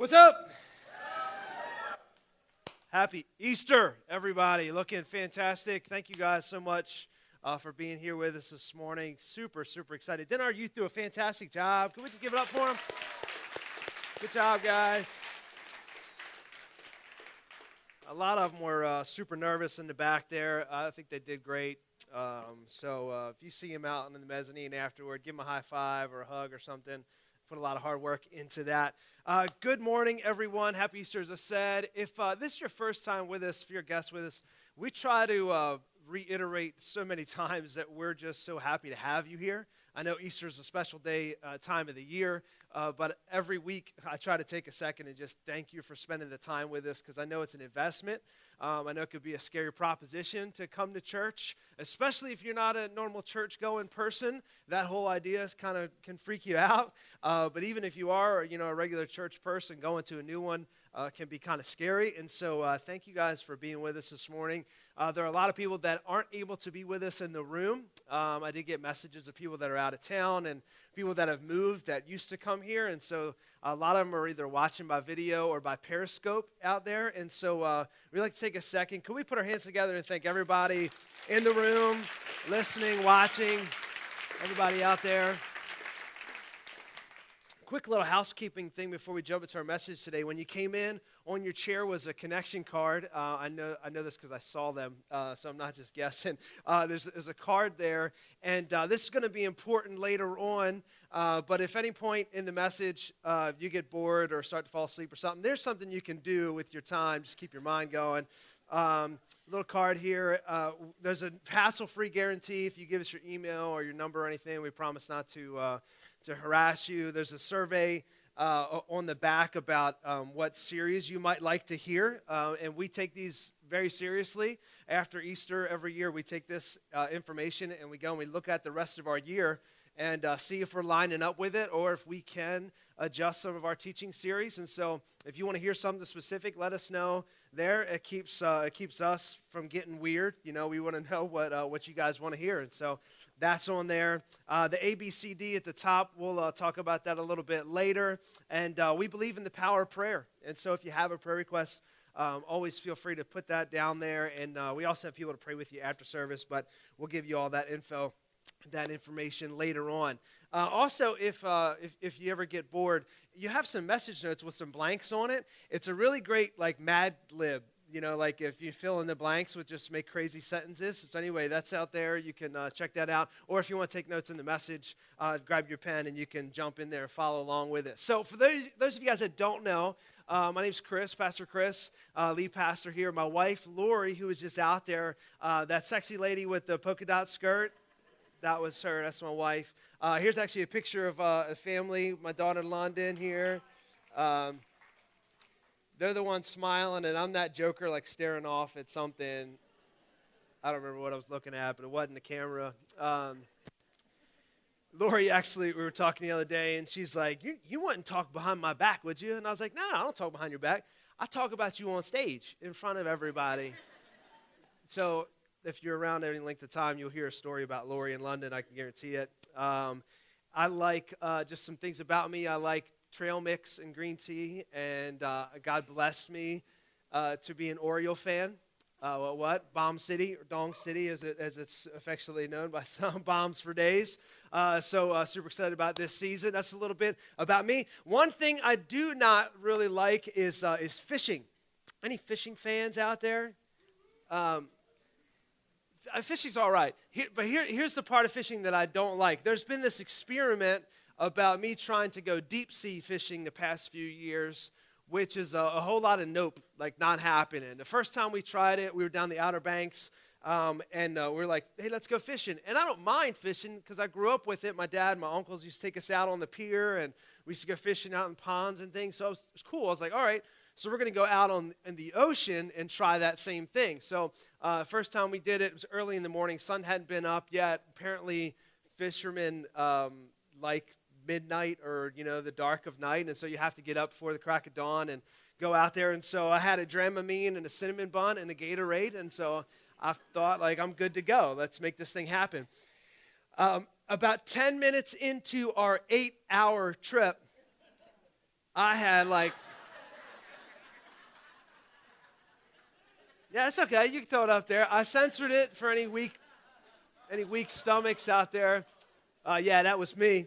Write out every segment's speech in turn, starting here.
What's up? Happy Easter, everybody. Looking fantastic. Thank you guys so much for being here with us this morning. Super excited. Didn't our youth do a fantastic job? Can we just give it up for them? Good job, guys. A lot of them were super nervous in the back there. I think they did great. So if you see them out in the mezzanine afterward, give them a high five or a hug or something. Put a lot of hard work into that. Good morning, everyone. Happy Easter, as I said. If this is your first time with us, if you're a guest with us, we try to reiterate so many times that we're just so happy to have you here. I know Easter is a special day, time of the year, but every week I try to take a second and just thank you for spending the time with us because I know it's an investment. I know it could be a scary proposition to come to church, especially if you're not a normal church-going person. That whole idea kind of can freak you out. But even if you are, a regular church person, going to a new one can be kind of scary. And so thank you guys for being with us this morning. There are a lot of people that aren't able to be with us in the room. I did get messages of people that are out of town and people that have moved that used to come here. And so a lot of them are either watching by video or by Periscope out there. And so we'd like to take a second. Could we put our hands together and thank everybody in the room, listening, watching, everybody out there. Quick little housekeeping thing before we jump into our message today. When you came in, on your chair was a connection card. I know this because I saw them, so I'm not just guessing. There's a card there, and this is going to be important later on. But if any point in the message you get bored or start to fall asleep or something, there's something you can do with your time. Just keep your mind going. Little card here. There's a hassle-free guarantee. If you give us your email or your number or anything, we promise not to harass you. There's a survey on the back about what series you might like to hear, and we take these very seriously. After Easter every year, we take this information and we go and we look at the rest of our year and see if we're lining up with it or if we can adjust some of our teaching series. And so if you want to hear something specific, let us know there. It keeps us from getting weird. We want to know what you guys want to hear. And so that's on there. The ABCD at the top, we'll talk about that a little bit later. And we believe in the power of prayer. And so if you have a prayer request, always feel free to put that down there. And we also have people to pray with you after service, but we'll give you all that information later on. Also, if you ever get bored, you have some message notes with some blanks on it. It's a really great Mad Lib. If you fill in the blanks with just make crazy sentences. So anyway, that's out there. You can check that out. Or if you want to take notes in the message, grab your pen and you can jump in there and follow along with it. So for those of you guys that don't know, my name's Chris, Pastor Chris, lead pastor here. My wife, Lori, who was just out there, that sexy lady with the polka dot skirt, that was her. That's my wife. Here's actually a picture of a family. My daughter London here. They're the ones smiling, and I'm that joker staring off at something. I don't remember what I was looking at, but it wasn't the camera. Lori, actually, we were talking the other day, and she's like, you wouldn't talk behind my back, would you? And I was like, no, I don't talk behind your back. I talk about you on stage in front of everybody. So if you're around any length of time, you'll hear a story about Lori in London. I can guarantee it. I like just some things about me. I like trail mix and green tea, and God blessed me to be an Oriole fan. Bomb City, or Dong City, as it's affectionately known by some, Bombs for Days. So super excited about this season. That's a little bit about me. One thing I do not really like is fishing. Any fishing fans out there? Fishing's all right, but here's the part of fishing that I don't like. There's been this experiment about me trying to go deep sea fishing the past few years, which is a whole lot of nope, not happening. The first time we tried it, we were down the Outer Banks, and we were like, hey, let's go fishing. And I don't mind fishing because I grew up with it. My dad and my uncles used to take us out on the pier, and we used to go fishing out in ponds and things, so it was cool. I was like, all right. So we're going to go out in the ocean and try that same thing. So first time we did it, it was early in the morning. Sun hadn't been up yet. Apparently fishermen like midnight or, the dark of night. And so you have to get up before the crack of dawn and go out there. And so I had a Dramamine and a cinnamon bun and a Gatorade. And so I thought, I'm good to go. Let's make this thing happen. About 10 minutes into our 8-hour trip, I had Yeah, it's okay. You can throw it up there. I censored it for any weak stomachs out there. Yeah, that was me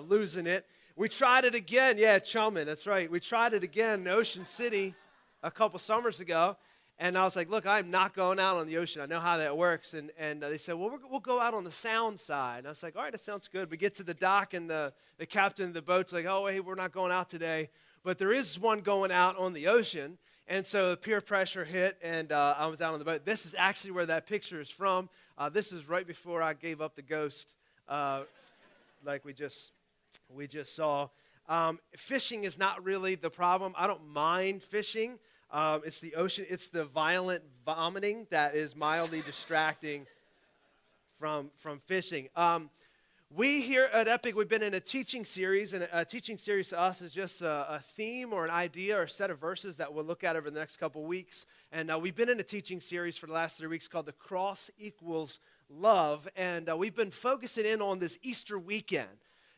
losing it. We tried it again. Yeah, chumming. That's right. We tried it again in Ocean City a couple summers ago. And I was like, look, I'm not going out on the ocean. I know how that works. And they said, well, we'll go out on the sound side. And I was like, all right, that sounds good. We get to the dock, and the captain of the boat's like, oh, hey, we're not going out today. But there is one going out on the ocean. And so the peer pressure hit, and I was out on the boat. This is actually where that picture is from. This is right before I gave up the ghost, like we just saw. Fishing is not really the problem. I don't mind fishing. It's the ocean. It's the violent vomiting that is mildly distracting from fishing. We here at Epic, we've been in a teaching series, and a teaching series to us is just a theme or an idea or a set of verses that we'll look at over the next couple weeks. And we've been in a teaching series for the last 3 weeks called The Cross Equals Love, and we've been focusing in on this Easter weekend.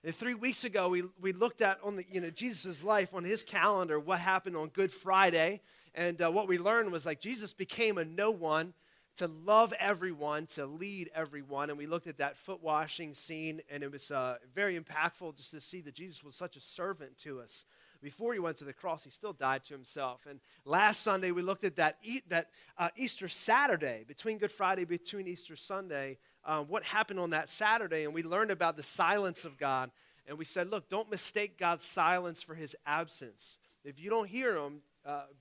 And 3 weeks ago, we looked at on the Jesus' life on his calendar, what happened on Good Friday, and what we learned was like Jesus became a no one to love everyone, to lead everyone. And we looked at that foot washing scene, and it was very impactful just to see that Jesus was such a servant to us. Before he went to the cross, he still died to himself. And last Sunday, we looked at that Easter Saturday, between Good Friday, between Easter Sunday, what happened on that Saturday. And we learned about the silence of God. And we said, look, don't mistake God's silence for his absence. If you don't hear him,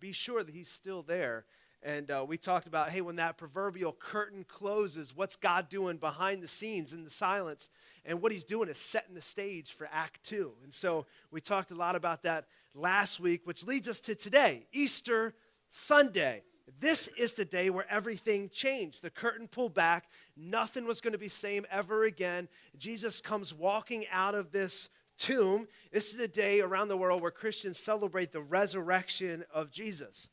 be sure that he's still there. And we talked about, hey, when that proverbial curtain closes, what's God doing behind the scenes in the silence? And what he's doing is setting the stage for Act 2. And so we talked a lot about that last week, which leads us to today, Easter Sunday. This is the day where everything changed. The curtain pulled back. Nothing was going to be the same ever again. Jesus comes walking out of this tomb. This is a day around the world where Christians celebrate the resurrection of Jesus.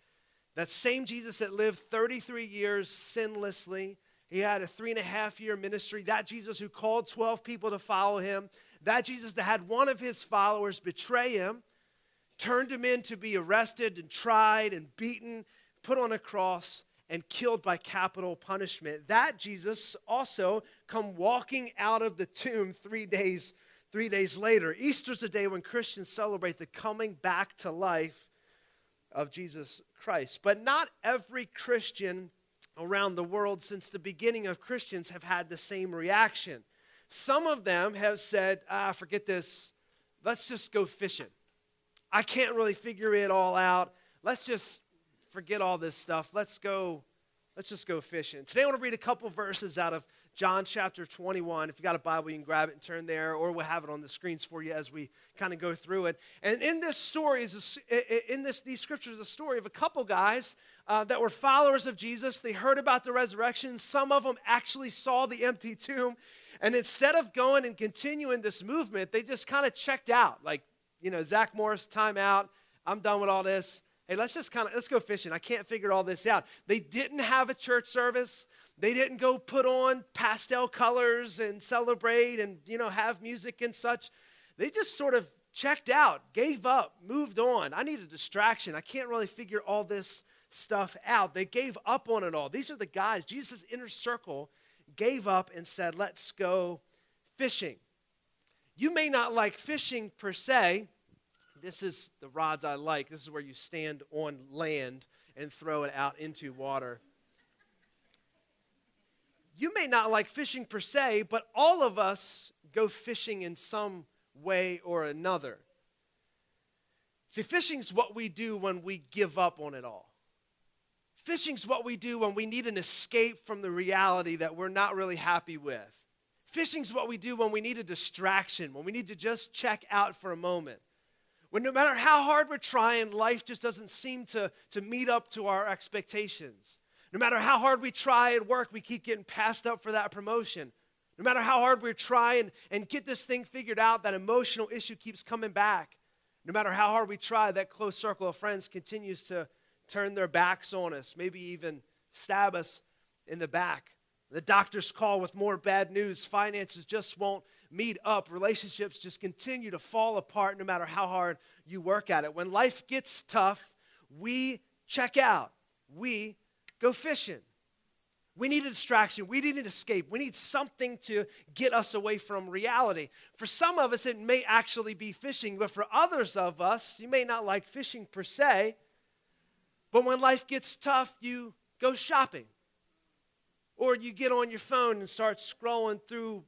That same Jesus that lived 33 years sinlessly. He had a 3.5-year ministry. That Jesus who called 12 people to follow him. That Jesus that had one of his followers betray him, turned him in to be arrested and tried and beaten, put on a cross, and killed by capital punishment. That Jesus also come walking out of the tomb 3 days later. Easter's a day when Christians celebrate the coming back to life of Jesus Christ. But not every Christian around the world since the beginning of Christians have had the same reaction. Some of them have said, forget this. Let's just go fishing. I can't really figure it all out. Let's just forget all this stuff. Let's just go fishing. Today I want to read a couple verses out of John chapter 21. If you got a Bible, you can grab it and turn there, or we'll have it on the screens for you as we kind of go through it. And in this story, these scriptures is a story of a couple guys that were followers of Jesus. They heard about the resurrection. Some of them actually saw the empty tomb. And instead of going and continuing this movement, they just kind of checked out. Like, Zach Morris, time out. I'm done with all this. Hey, let's go fishing. I can't figure all this out. They didn't have a church service. They didn't go put on pastel colors and celebrate and, have music and such. They just sort of checked out, gave up, moved on. I need a distraction. I can't really figure all this stuff out. They gave up on it all. These are the guys. Jesus' inner circle gave up and said, let's go fishing. You may not like fishing per se. This is the rods I like. This is where you stand on land and throw it out into water. You may not like fishing per se, but all of us go fishing in some way or another. See, fishing's what we do when we give up on it all. Fishing's what we do when we need an escape from the reality that we're not really happy with. Fishing's what we do when we need a distraction, when we need to just check out for a moment. When no matter how hard we're trying, life just doesn't seem to meet up to our expectations. No matter how hard we try at work, we keep getting passed up for that promotion. No matter how hard we try and get this thing figured out, that emotional issue keeps coming back. No matter how hard we try, that close circle of friends continues to turn their backs on us, maybe even stab us in the back. The doctors call with more bad news. Finances just won't meet up. Relationships just continue to fall apart no matter how hard you work at it. When life gets tough, we check out. we go fishing. We need a distraction. We need an escape. We need something to get us away from reality. For some of us, it may actually be fishing, but for others of us, you may not like fishing per se, but when life gets tough, you go shopping. Or you get on your phone and start scrolling through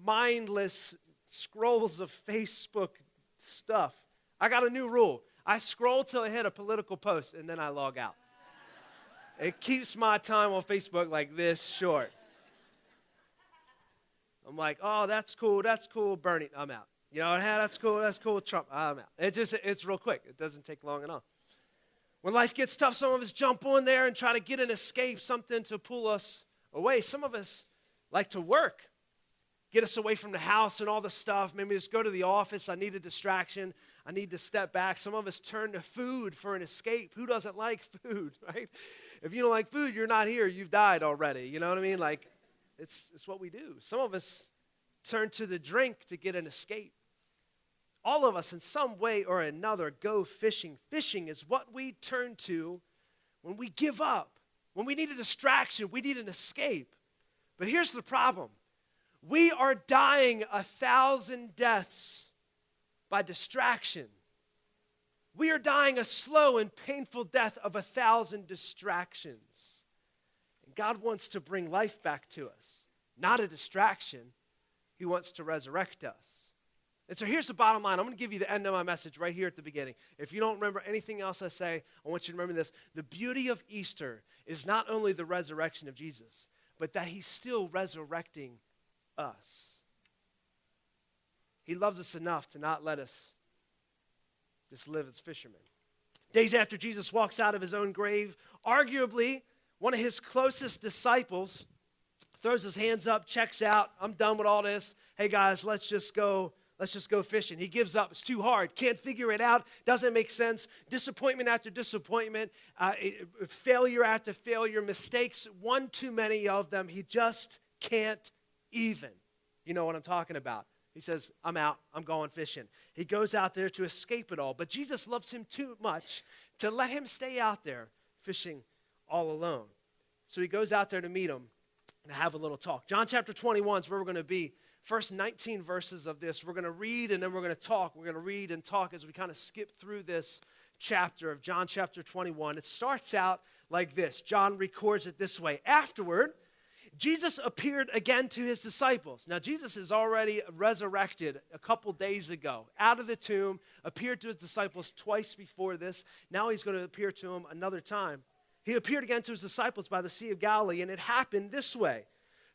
mindless scrolls of Facebook stuff. I got a new rule. I scroll till I hit a political post, and then I log out. It keeps my time on Facebook like this short. I'm like, oh, that's cool, Bernie, I'm out. You know, hey, that's cool, Trump, I'm out. It's real quick. It doesn't take long at all. When life gets tough, some of us jump on there and try to get an escape, something to pull us away. Some of us like to work, get us away from the house and all the stuff. Maybe just go to the office. I need a distraction. I need to step back. Some of us turn to food for an escape. Who doesn't like food, right? If you don't like food, you're not here. You've died already. You know what I mean? Like, it's what we do. Some of us turn to the drink to get an escape. All of us, in some way or another, go fishing. Fishing is what we turn to when we give up, when we need a distraction, we need an escape. But here's the problem. We are dying 1,000 deaths by distraction. We are dying a slow and painful death of 1,000 distractions. And God wants to bring life back to us, not a distraction. He wants to resurrect us. And so here's the bottom line. I'm going to give you the end of my message right here at the beginning. If you don't remember anything else I say, I want you to remember this. The beauty of Easter is not only the resurrection of Jesus, but that he's still resurrecting us. He loves us enough to not let us just live as fishermen. Days after Jesus walks out of his own grave, arguably one of his closest disciples throws his hands up, checks out. I'm done with all this. Hey guys, let's just go fishing. He gives up. It's too hard. Can't figure it out. Doesn't make sense. Disappointment after disappointment. Failure after failure. Mistakes, one too many of them. He just can't even. You know what I'm talking about. He says, I'm out. I'm going fishing. He goes out there to escape it all. But Jesus loves him too much to let him stay out there fishing all alone. So he goes out there to meet him and have a little talk. John chapter 21 is where we're going to be. First 19 verses of this, we're going to read and then we're going to talk. We're going to read and talk as we kind of skip through this chapter of John chapter 21. It starts out like this. John records it this way. Afterward, Jesus appeared again to his disciples. Now, Jesus is already resurrected a couple days ago, out of the tomb, appeared to his disciples twice before this. Now he's going to appear to them another time. He appeared again to his disciples by the Sea of Galilee, and it happened this way.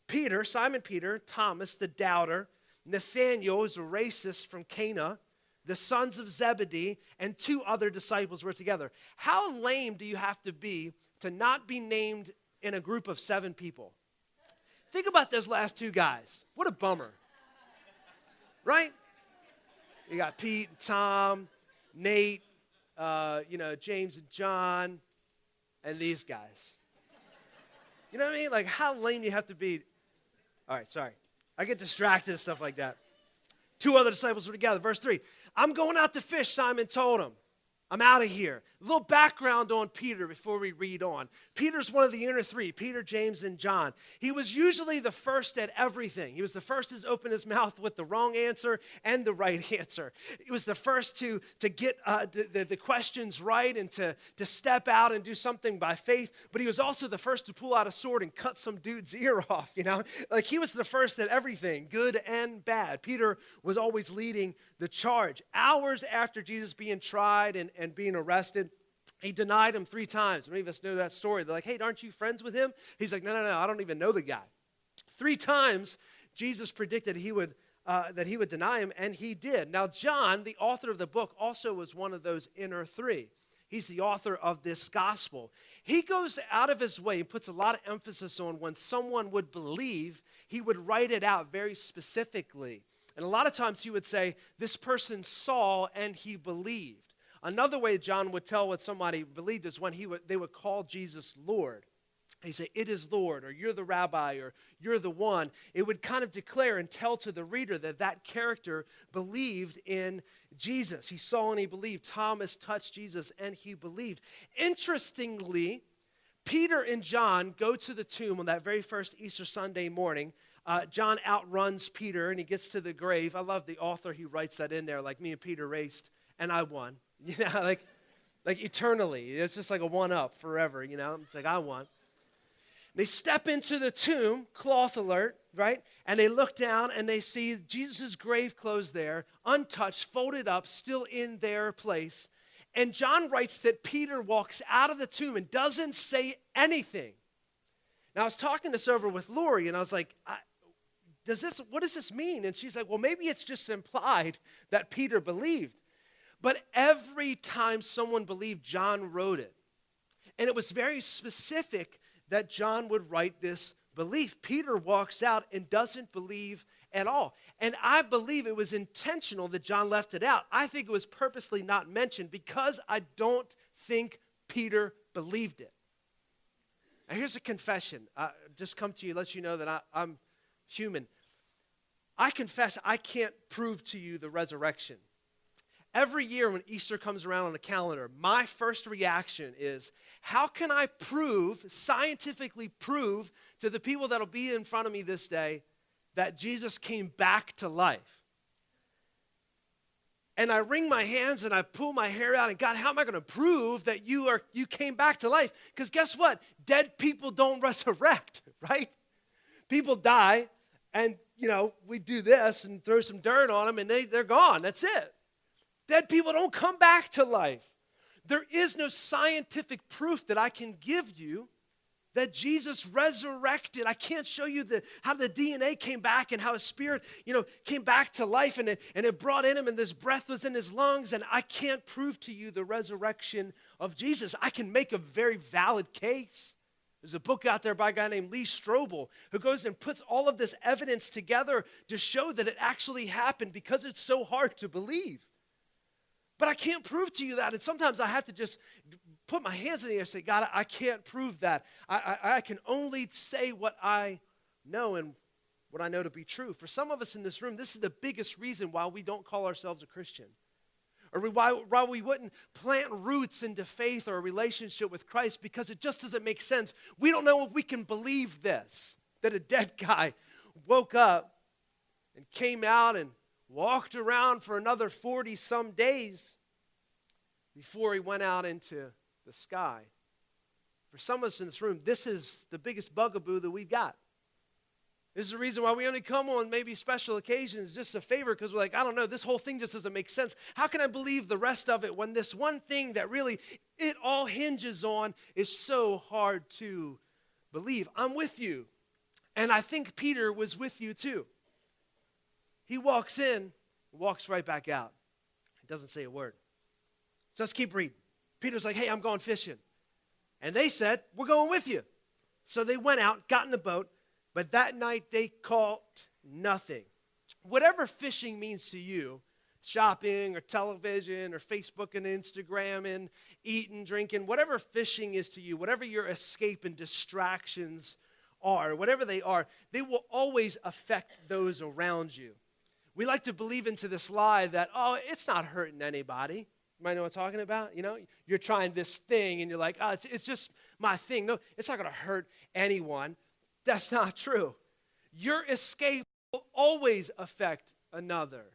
Peter, Simon Peter, Thomas, the doubter, Nathanael, who's a racist from Cana, the sons of Zebedee, and two other disciples were together. How lame do you have to be to not be named in a group of 7 people? Think about those last 2 guys. What a bummer. Right? You got Pete and Tom, Nate, James and John, and these guys. You know what I mean? Like, how lame do you have to be? All right, sorry. I get distracted and stuff like that. 2 other disciples were together. Verse 3, I'm going out to fish, Simon told him. I'm out of here. A little background on Peter before we read on. Peter's one of the inner 3, Peter, James, and John. He was usually the first at everything. He was the first to open his mouth with the wrong answer and the right answer. He was the first to get the questions right and to step out and do something by faith. But he was also the first to pull out a sword and cut some dude's ear off, you know? Like, he was the first at everything, good and bad. Peter was always leading the charge. Hours after Jesus being tried and being arrested, he denied him 3 times. Many of us know that story. They're like, hey, aren't you friends with him? He's like, no, I don't even know the guy. 3 times, Jesus predicted that he would deny him, and he did. Now, John, the author of the book, also was one of those inner 3. He's the author of this gospel. He goes out of his way and puts a lot of emphasis on when someone would believe, he would write it out very specifically. And a lot of times he would say, this person saw and he believed. Another way John would tell what somebody believed is when they would call Jesus Lord. He'd say, "It is Lord," or "You're the rabbi," or "You're the one." It would kind of declare and tell to the reader that that character believed in Jesus. He saw and he believed. Thomas touched Jesus and he believed. Interestingly, Peter and John go to the tomb on that very first Easter Sunday morning. John outruns Peter and he gets to the grave. I love the author, he writes that in there, like, me and Peter raced and I won. You know, like eternally. It's just like a one-up forever, you know. It's like, I won. They step into the tomb, cloth alert, right? And they look down and they see Jesus' grave clothes there, untouched, folded up, still in their place. And John writes that Peter walks out of the tomb and doesn't say anything. Now, I was talking this over with Lori, and I was like, what does this mean? And she's like, well, maybe it's just implied that Peter believed. But every time someone believed, John wrote it. And it was very specific that John would write this belief. Peter walks out and doesn't believe at all. And I believe it was intentional that John left it out. I think it was purposely not mentioned because I don't think Peter believed it. Now here's a confession. Just come to you, let you know that I'm human. I confess I can't prove to you the resurrection. Every year when Easter comes around on the calendar, my first reaction is, how can I scientifically prove to the people that'll be in front of me this day that Jesus came back to life? And I wring my hands and I pull my hair out and, God, how am I going to prove that you came back to life? Because guess what? Dead people don't resurrect, right? People die and, we do this and throw some dirt on them and they're gone. That's it. Dead people don't come back to life. There is no scientific proof that I can give you that Jesus resurrected. I can't show you how the DNA came back and how his spirit, came back to life and it brought in him and this breath was in his lungs, and I can't prove to you the resurrection of Jesus. I can make a very valid case. There's a book out there by a guy named Lee Strobel who goes and puts all of this evidence together to show that it actually happened because it's so hard to believe. But I can't prove to you that, and sometimes I have to just put my hands in the air and say, God, I can't prove that. I can only say what I know and what I know to be true. For some of us in this room, this is the biggest reason why we don't call ourselves a Christian, or why we wouldn't plant roots into faith or a relationship with Christ, because it just doesn't make sense. We don't know if we can believe this, that a dead guy woke up and came out and walked around for another 40-some days before he went out into the sky. For some of us in this room, this is the biggest bugaboo that we've got. This is the reason why we only come on maybe special occasions, just a favor, because we're like, I don't know, this whole thing just doesn't make sense. How can I believe the rest of it when this one thing that really it all hinges on is so hard to believe? I'm with you. And I think Peter was with you too. He walks in, walks right back out. He doesn't say a word. So let's keep reading. Peter's like, hey, I'm going fishing. And they said, we're going with you. So they went out, got in the boat, but that night they caught nothing. Whatever fishing means to you, shopping or television or Facebook and Instagram and eating, drinking, whatever fishing is to you, whatever your escape and distractions are, whatever they are, they will always affect those around you. We like to believe into this lie that, it's not hurting anybody. You might know what I'm talking about. You're trying this thing and you're like, it's just my thing. No, it's not going to hurt anyone. That's not true. Your escape will always affect another.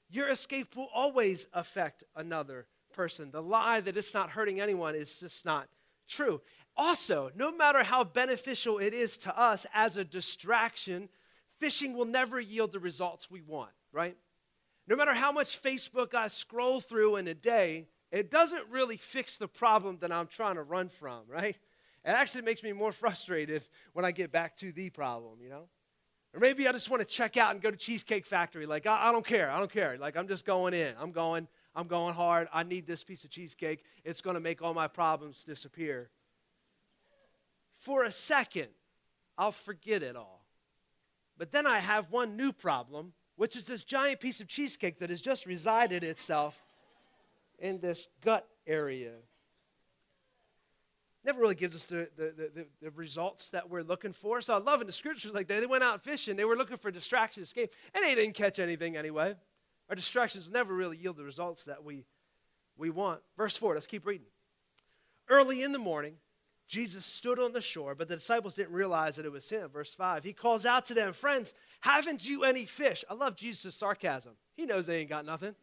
Your escape will always affect another person. The lie that it's not hurting anyone is just not true. Also, no matter how beneficial it is to us as a distraction, fishing will never yield the results we want, right? No matter how much Facebook I scroll through in a day, it doesn't really fix the problem that I'm trying to run from, right? It actually makes me more frustrated when I get back to the problem, Or maybe I just want to check out and go to Cheesecake Factory. Like, I don't care. Like, I'm just going in. I'm going hard. I need this piece of cheesecake. It's going to make all my problems disappear. For a second, I'll forget it all. But then I have one new problem, which is this giant piece of cheesecake that has just resided itself in this gut area. never really gives us the results that we're looking for. So I love in the scriptures like that. They went out fishing. They were looking for distraction to escape, and they didn't catch anything anyway. Our distractions never really yield the results that we want. Verse 4, let's keep reading. Early in the morning, Jesus stood on the shore, but the disciples didn't realize that it was him. Verse 5, he calls out to them, friends, haven't you any fish? I love Jesus' sarcasm. He knows they ain't got nothing.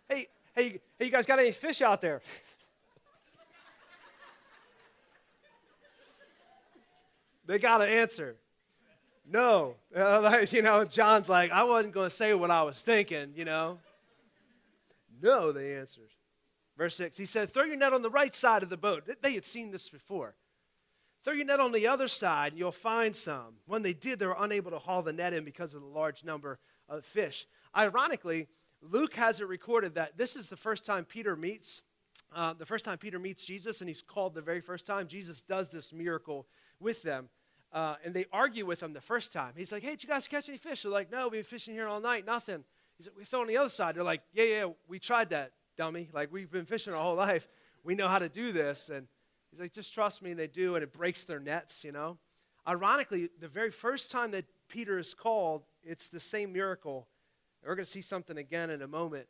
Hey, you guys got any fish out there? They got an answer. No. John's like, I wasn't going to say what I was thinking, No, they answered. Verse 6, he said, throw your net on the right side of the boat. They had seen this before. Throw your net on the other side, and you'll find some. When they did, they were unable to haul the net in because of the large number of fish. Ironically, Luke has it recorded that this is the first time Peter meets Jesus, and he's called the very first time. Jesus does this miracle with them, and they argue with him the first time. He's like, hey, did you guys catch any fish? They're like, no, we've been fishing here all night, nothing. He's like, we throw on the other side. They're like, yeah, we tried that, dummy. Like, we've been fishing our whole life. We know how to do this. And he's like, just trust me, and they do, and it breaks their nets, Ironically, the very first time that Peter is called, it's the same miracle. We're going to see something again in a moment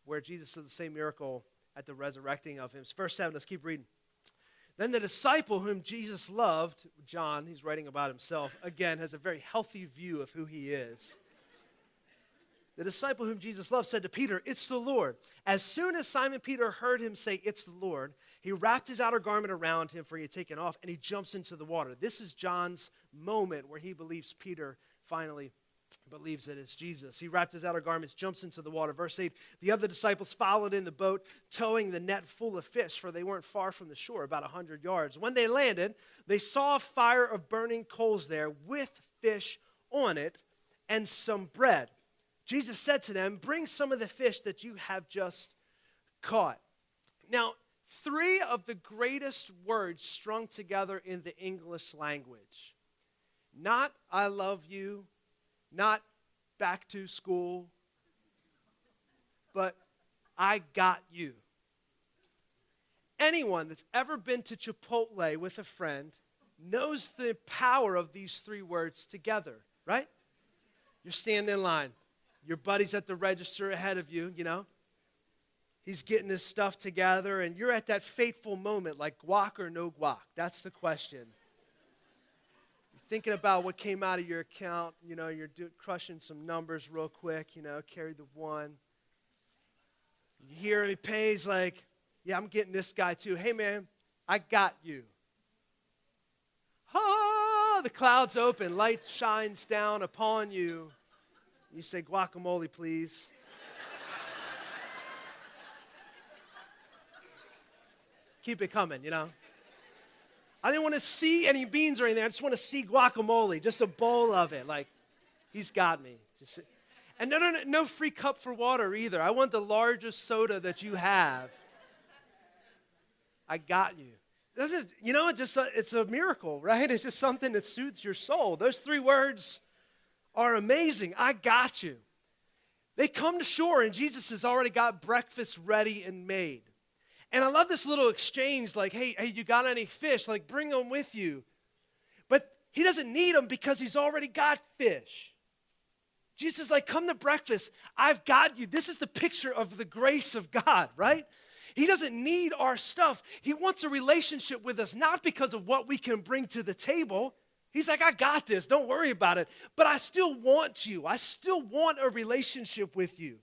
where Jesus did the same miracle at the resurrecting of him. It's verse 7, let's keep reading. Then the disciple whom Jesus loved, John, he's writing about himself, again, has a very healthy view of who he is. The disciple whom Jesus loved said to Peter, it's the Lord. As soon as Simon Peter heard him say, it's the Lord, he wrapped his outer garment around him, for he had taken off, and he jumps into the water. This is John's moment where he believes Peter finally believes that it's Jesus. He wrapped his outer garments, jumps into the water. Verse 8, the other disciples followed in the boat, towing the net full of fish, for they weren't far from the shore, about 100 yards. When they landed, they saw a fire of burning coals there with fish on it and some bread. Jesus said to them, bring some of the fish that you have just caught. Now, three of the greatest words strung together in the English language. Not I love you, not back to school, but I got you. Anyone that's ever been to Chipotle with a friend knows the power of these three words together, right? You're standing in line. Your buddy's at the register ahead of you, He's getting his stuff together, and you're at that fateful moment, like guac or no guac. That's the question. You're thinking about what came out of your account. You're crushing some numbers real quick, carry the one. You hear him, he pays like, yeah, I'm getting this guy too. Hey, man, I got you. Ah, the clouds open, light shines down upon you. You say, guacamole, please. Keep it coming, I didn't want to see any beans or anything. I just want to see guacamole, just a bowl of it. Like, he's got me. And no free cup for water either. I want the largest soda that you have. I got you. It's a miracle, right? It's just something that soothes your soul. Those three words are amazing. I got you. They come to shore, and Jesus has already got breakfast ready and made. And I love this little exchange, like, hey, you got any fish? Like, bring them with you. But he doesn't need them because he's already got fish. Jesus is like, come to breakfast. I've got you. This is the picture of the grace of God, right? He doesn't need our stuff. He wants a relationship with us, not because of what we can bring to the table. He's like, I got this. Don't worry about it. But I still want you. I still want a relationship with you.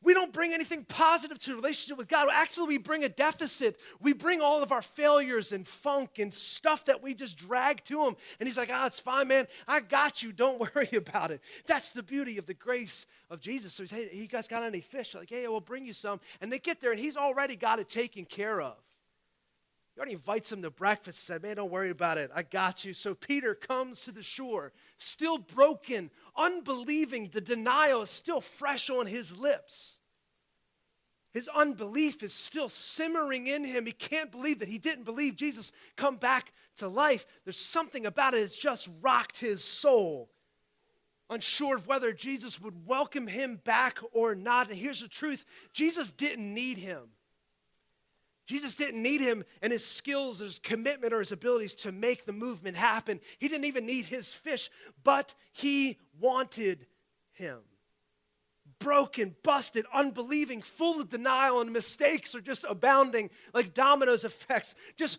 We don't bring anything positive to a relationship with God. Actually, we bring a deficit. We bring all of our failures and funk and stuff that we just drag to him. And he's like, it's fine, man. I got you. Don't worry about it. That's the beauty of the grace of Jesus. So he's, hey, you guys got any fish? They're like, yeah, we'll bring you some. And they get there, and he's already got it taken care of. He already invites them to breakfast and said, man, don't worry about it. I got you. So Peter comes to the shore, still broken, unbelieving. The denial is still fresh on his lips. His unbelief is still simmering in him. He can't believe that he didn't believe Jesus come back to life. There's something about it that's just rocked his soul. Unsure of whether Jesus would welcome him back or not. And here's the truth. Jesus didn't need him. Jesus didn't need him and his skills, his commitment, or his abilities to make the movement happen. He didn't even need his fish, but he wanted him. Broken, busted, unbelieving, full of denial, and mistakes are just abounding like dominoes effects. Just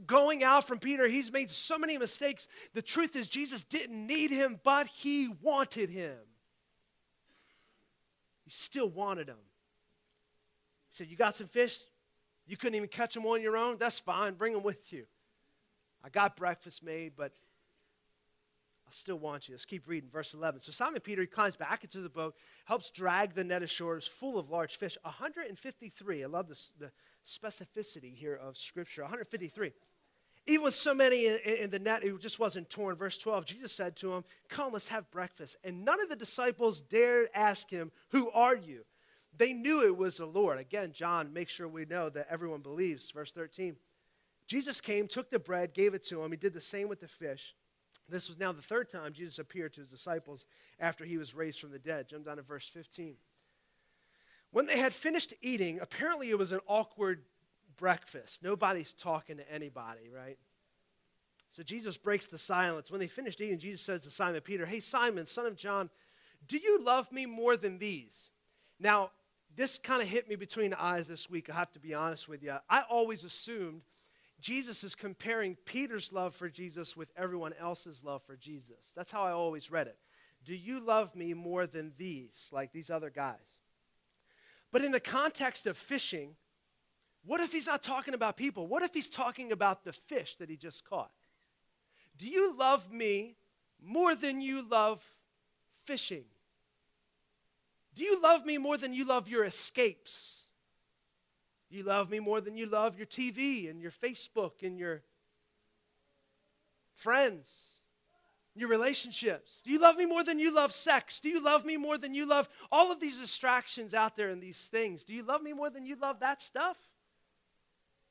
going out from Peter, he's made so many mistakes. The truth is Jesus didn't need him, but he wanted him. He still wanted him. He said, you got some fish? You couldn't even catch them on your own? That's fine. Bring them with you. I got breakfast made, but I still want you. Let's keep reading. Verse 11. So Simon Peter, he climbs back into the boat, helps drag the net ashore. It's full of large fish. 153. I love this, the specificity here of Scripture. 153. Even with so many in the net, it just wasn't torn. Verse 12, Jesus said to him, come, let's have breakfast. And none of the disciples dared ask him, who are you? They knew it was the Lord. Again, John makes sure we know that everyone believes. Verse 13. Jesus came, took the bread, gave it to him. He did the same with the fish. This was now the third time Jesus appeared to his disciples after he was raised from the dead. Jump down to verse 15. When they had finished eating, apparently it was an awkward breakfast. Nobody's talking to anybody, right? So Jesus breaks the silence. When they finished eating, Jesus says to Simon Peter, hey, Simon, son of John, do you love me more than these? Now, this kind of hit me between the eyes this week, I have to be honest with you. I always assumed Jesus is comparing Peter's love for Jesus with everyone else's love for Jesus. That's how I always read it. Do you love me more than these, like these other guys? But in the context of fishing, what if he's not talking about people? What if he's talking about the fish that he just caught? Do you love me more than you love fishing? Do you love me more than you love your escapes? Do you love me more than you love your TV and your Facebook and your friends, your relationships? Do you love me more than you love sex? Do you love me more than you love all of these distractions out there and these things? Do you love me more than you love that stuff?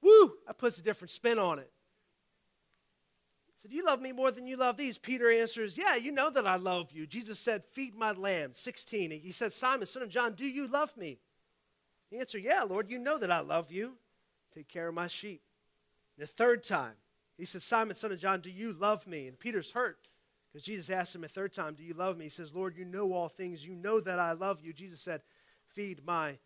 Woo, that puts a different spin on it. So do you love me more than you love these? Peter answers, yeah, you know that I love you. Jesus said, feed my lambs. 16, he said, Simon, son of John, do you love me? He answered, yeah, Lord, you know that I love you. Take care of my sheep. And the third time, he said, Simon, son of John, do you love me? And Peter's hurt because Jesus asked him a third time, do you love me? He says, Lord, you know all things. You know that I love you. Jesus said, feed my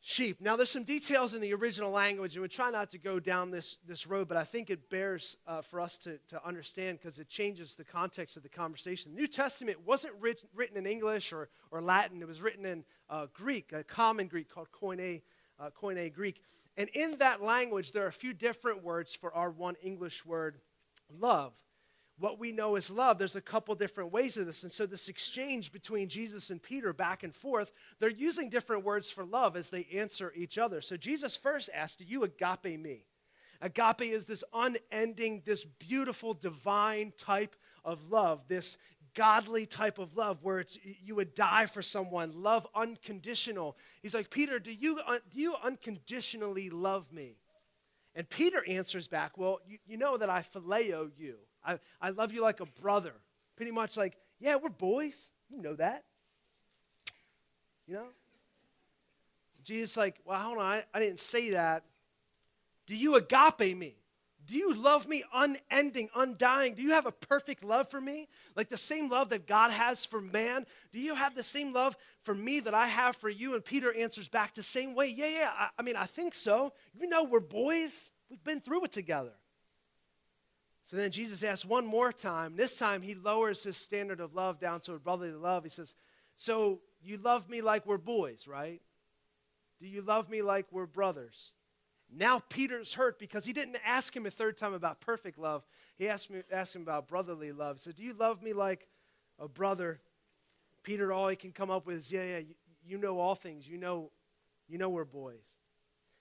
sheep. Now, there's some details in the original language, and we try not to go down this road, but I think it bears for us to understand because it changes the context of the conversation. The New Testament wasn't written in English or Latin. It was written in Greek, a common Greek called Koine Greek. And in that language, there are a few different words for our one English word, love. What we know is love, there's a couple different ways of this. And so this exchange between Jesus and Peter back and forth, they're using different words for love as they answer each other. So Jesus first asked, do you agape me? Agape is this unending, this beautiful, divine type of love, this godly type of love where it's, you would die for someone, love unconditional. He's like, Peter, do you unconditionally love me? And Peter answers back, well, you know that I phileo you. I love you like a brother. Pretty much like, yeah, we're boys. You know that. You know? Jesus like, well, hold on, I didn't say that. Do you agape me? Do you love me unending, undying? Do you have a perfect love for me? Like the same love that God has for man? Do you have the same love for me that I have for you? And Peter answers back the same way. Yeah, I mean, I think so. You know we're boys. We've been through it together. So then Jesus asks one more time. This time he lowers his standard of love down to a brotherly love. He says, so you love me like we're boys, right? Do you love me like we're brothers? Now Peter's hurt because he didn't ask him a third time about perfect love. He asked him about brotherly love. He said, do you love me like a brother? Peter, all he can come up with is, yeah, you know all things. You know we're boys.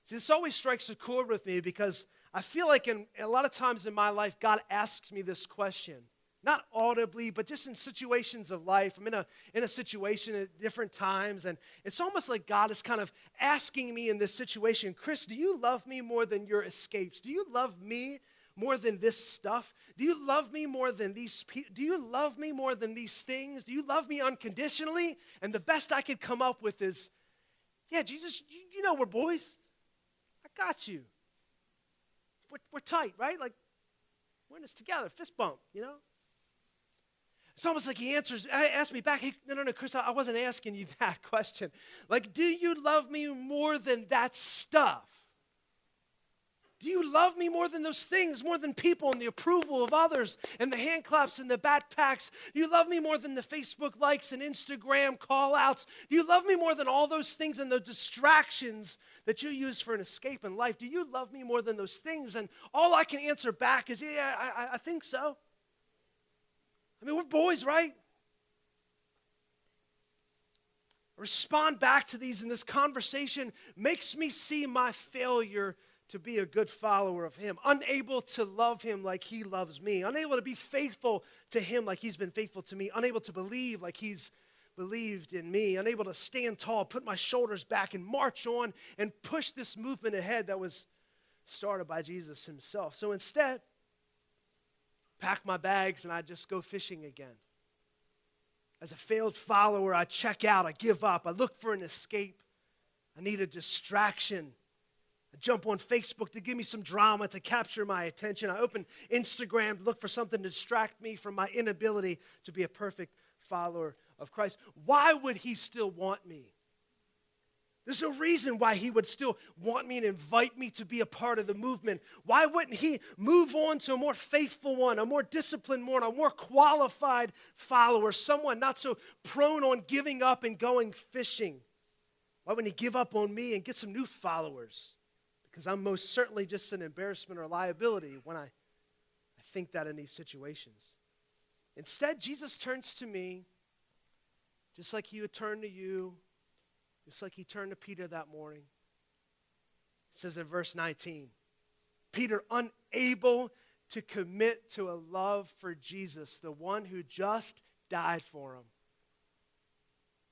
See, this always strikes a chord with me because I feel like a lot of times in my life, God asks me this question. Not audibly, but just in situations of life. I'm in a situation at different times, and it's almost like God is kind of asking me in this situation, Chris, do you love me more than your escapes? Do you love me more than this stuff? Do you love me more than these people? Do you love me more than these things? Do you love me unconditionally? And the best I could come up with is, yeah, Jesus, you know we're boys. got you. We're tight, right? Like, we're in this together, fist bump, you know? It's almost like he asked me back, hey, no, Chris, I wasn't asking you that question. Like, do you love me more than that stuff? Do you love me more than those things, more than people and the approval of others and the hand claps and the backpacks? Do you love me more than the Facebook likes and Instagram call outs? Do you love me more than all those things and the distractions that you use for an escape in life? Do you love me more than those things? And all I can answer back is, yeah, I think so. I mean, we're boys, right? Respond back to these, and this conversation makes me see my failure to be a good follower of him, unable to love him like he loves me, unable to be faithful to him like he's been faithful to me, unable to believe like he's believed in me, unable to stand tall, put my shoulders back and march on and push this movement ahead that was started by Jesus himself. So instead, pack my bags and I just go fishing again. As a failed follower, I check out, I give up, I look for an escape. I need a distraction. I jump on Facebook to give me some drama to capture my attention. I open Instagram to look for something to distract me from my inability to be a perfect follower of Christ. Why would he still want me? There's no reason why he would still want me and invite me to be a part of the movement. Why wouldn't he move on to a more faithful one, a more disciplined one, a more qualified follower, someone not so prone on giving up and going fishing? Why wouldn't he give up on me and get some new followers? Because I'm most certainly just an embarrassment or liability when I think that in these situations. Instead, Jesus turns to me just like he would turn to you, just like he turned to Peter that morning. It says in verse 19, Peter, unable to commit to a love for Jesus, the one who just died for him.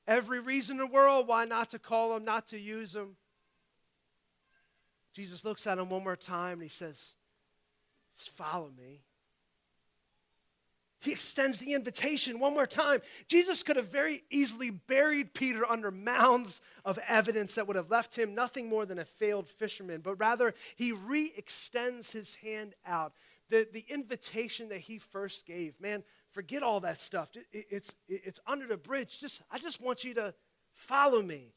Every reason in the world why not to call him, not to use him. Jesus looks at him one more time and he says, just follow me. He extends the invitation one more time. Jesus could have very easily buried Peter under mounds of evidence that would have left him nothing more than a failed fisherman, but rather he re-extends his hand out. The invitation that he first gave, man, forget all that stuff. It's under the bridge. I just want you to follow me.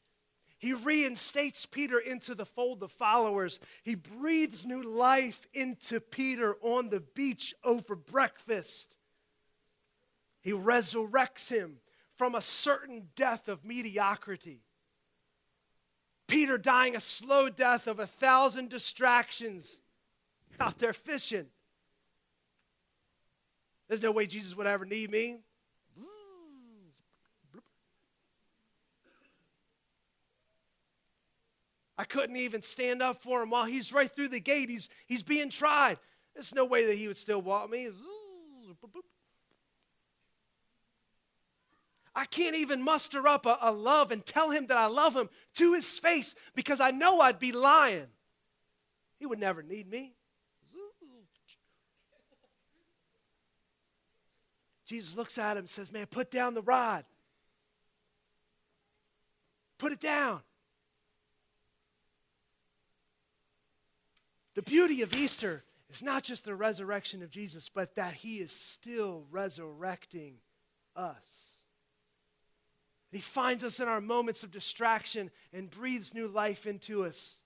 He reinstates Peter into the fold of followers. He breathes new life into Peter on the beach over breakfast. He resurrects him from a certain death of mediocrity. Peter dying a slow death of 1,000 distractions out there fishing. There's no way Jesus would ever need me. I couldn't even stand up for him while he's right through the gate. He's being tried. There's no way that he would still want me. I can't even muster up a love and tell him that I love him to his face because I know I'd be lying. He would never need me. Jesus looks at him and says, man, put down the rod. Put it down. The beauty of Easter is not just the resurrection of Jesus, but that he is still resurrecting us. He finds us in our moments of distraction and breathes new life into us.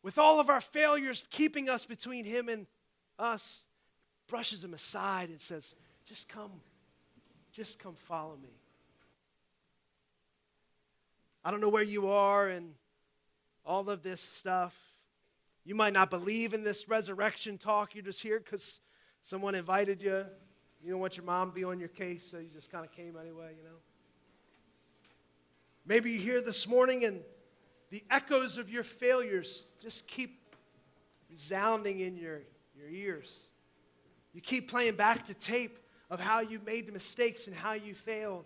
With all of our failures keeping us between him and us, brushes them aside and says, just come follow me. I don't know where you are and all of this stuff. You might not believe in this resurrection talk. You're just here because someone invited you. You don't want your mom to be on your case, so you just kind of came anyway, you know. Maybe you're here this morning and the echoes of your failures just keep resounding in your ears. You keep playing back the tape of how you made the mistakes and how you failed.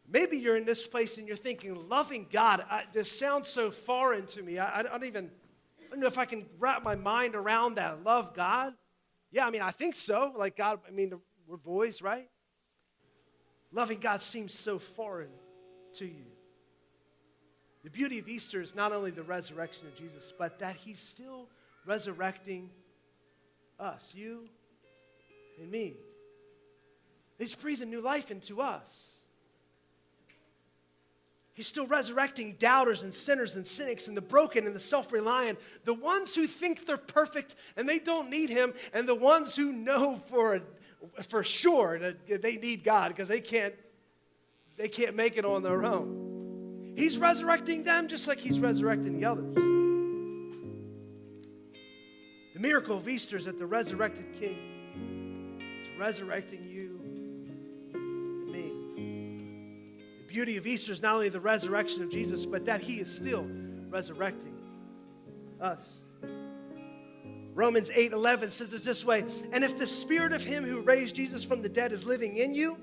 Maybe you're in this place and you're thinking, loving God, this sounds so foreign to me. I don't know if I can wrap my mind around that. Love God? Yeah, I think so. Like God, we're boys, right? Loving God seems so foreign to you. The beauty of Easter is not only the resurrection of Jesus, but that he's still resurrecting us, you and me. He's breathing new life into us. He's still resurrecting doubters and sinners and cynics and the broken and the self-reliant, the ones who think they're perfect and they don't need him, and the ones who know for sure that they need God because they can't make it on their own. He's resurrecting them just like he's resurrecting the others. The miracle of Easter is that the resurrected King is resurrecting you and me. The beauty of Easter is not only the resurrection of Jesus, but that he is still resurrecting us. Romans 8:11 says it this way, and if the spirit of him who raised Jesus from the dead is living in you,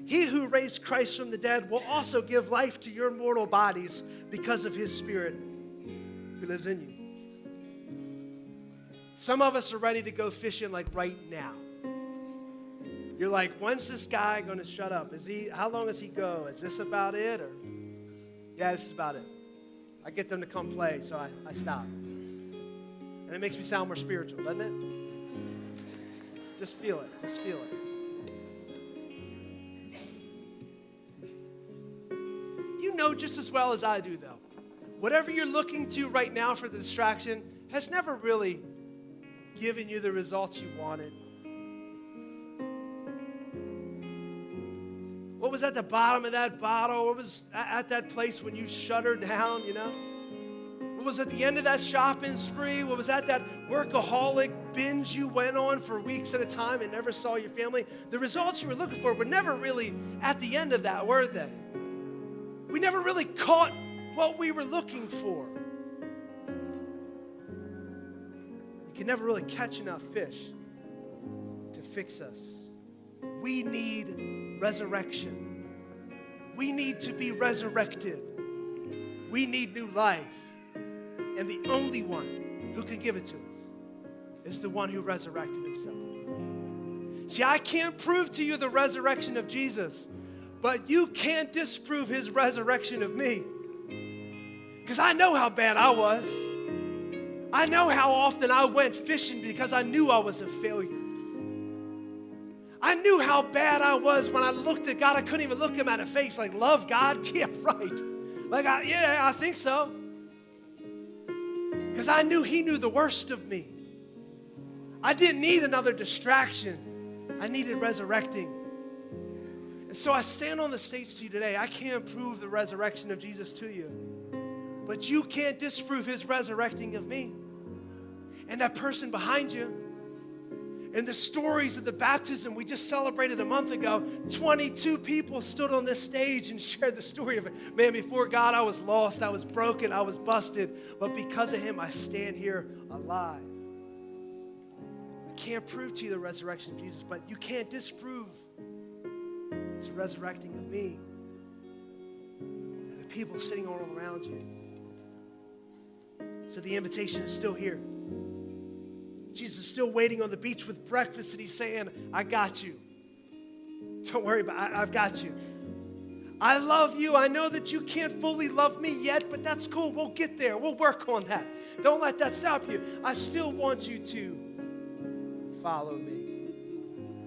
he who raised Christ from the dead will also give life to your mortal bodies because of his spirit who lives in you. Some of us are ready to go fishing like right now. You're like, when's this guy going to shut up? How long does he go? Is this about it? Or yeah, this is about it. I get them to come play, so I stop. And it makes me sound more spiritual, doesn't it? Just feel it. Just feel it. You know just as well as I do, though. Whatever you're looking to right now for the distraction has never really given you the results you wanted. What was at the bottom of that bottle? What was at that place when you shut her down, you know? What was at the end of that shopping spree? What was at that workaholic binge you went on for weeks at a time and never saw your family? The results you were looking for were never really at the end of that, were they? We never really caught what we were looking for. You can never really catch enough fish to fix us. We need resurrection. We need to be resurrected. We need new life. And the only one who can give it to us is the one who resurrected himself. See, I can't prove to you the resurrection of Jesus, but you can't disprove his resurrection of me. Because I know how bad I was. I know how often I went fishing because I knew I was a failure. I knew how bad I was when I looked at God. I couldn't even look him at a face like, love God? Yeah, right. Like, I think so. Because I knew he knew the worst of me. I didn't need another distraction. I needed resurrecting. And so I stand on the stage to you today. I can't prove the resurrection of Jesus to you. But you can't disprove his resurrecting of me. And that person behind you. And the stories of the baptism we just celebrated a month ago, 22 people stood on this stage and shared the story of it. Man, before God, I was lost, I was broken, I was busted, but because of him, I stand here alive. I can't prove to you the resurrection of Jesus, but you can't disprove it's the resurrecting of me. And the people sitting all around you. So the invitation is still here. Jesus is still waiting on the beach with breakfast, and he's saying, I got you. Don't worry about it. I've got you. I love you. I know that you can't fully love me yet, but that's cool. We'll get there. We'll work on that. Don't let that stop you. I still want you to follow me.